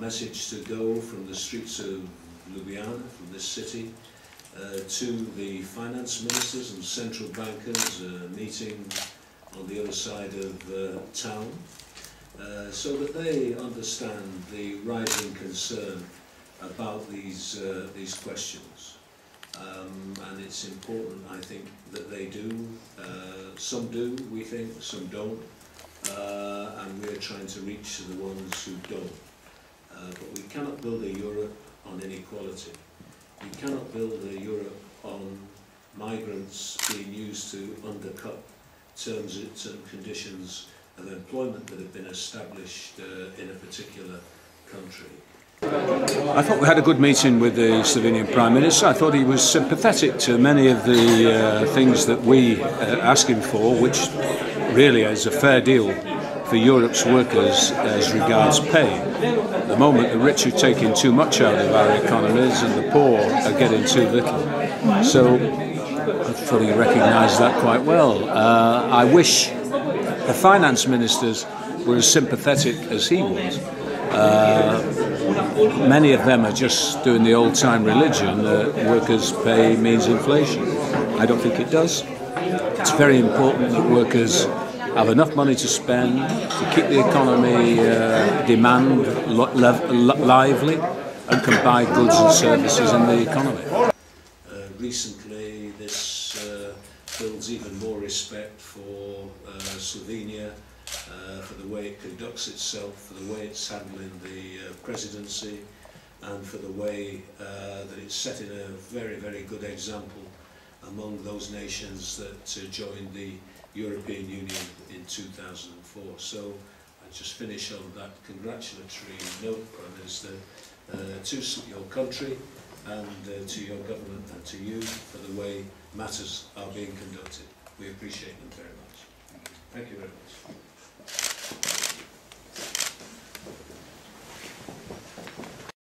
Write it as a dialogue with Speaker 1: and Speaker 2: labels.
Speaker 1: message to go from the streets of Ljubljani, from this city, to the finance ministers and central bankers meeting on the other side of town, so that they understand the rising concern about these questions. And it's important, I think, that they do. Some do, we think, some don't. And we're trying to reach the ones who don't. But we cannot build a Europe on inequality. We cannot build a Europe on migrants being used to undercut terms and conditions of employment that have been established in a particular country.
Speaker 2: I thought we had a good meeting with the Slovenian Prime Minister. I thought he was sympathetic to many of the things that we ask him for, which really is a fair deal for Europe's workers as regards pay. At the moment, the rich are taking too much out of our economies and the poor are getting too little. So I thought he recognised that quite well. I wish the finance ministers were as sympathetic as he was. Many of them are just doing the old-time religion that workers' pay means inflation. I don't think it does. It's very important that workers have enough money to spend to keep the economy demand lively and can buy goods and services in the economy.
Speaker 1: Recently, this builds even more respect for Slovenia, for the way it conducts itself, for the way it's handling the presidency, and for the way that it's setting a very, very good example among those nations that joined the European Union in 2004. So I just finish on that congratulatory note, Prime Minister, to your country and to your government and to you for the way matters are being conducted. We appreciate them very much. Thank you very much.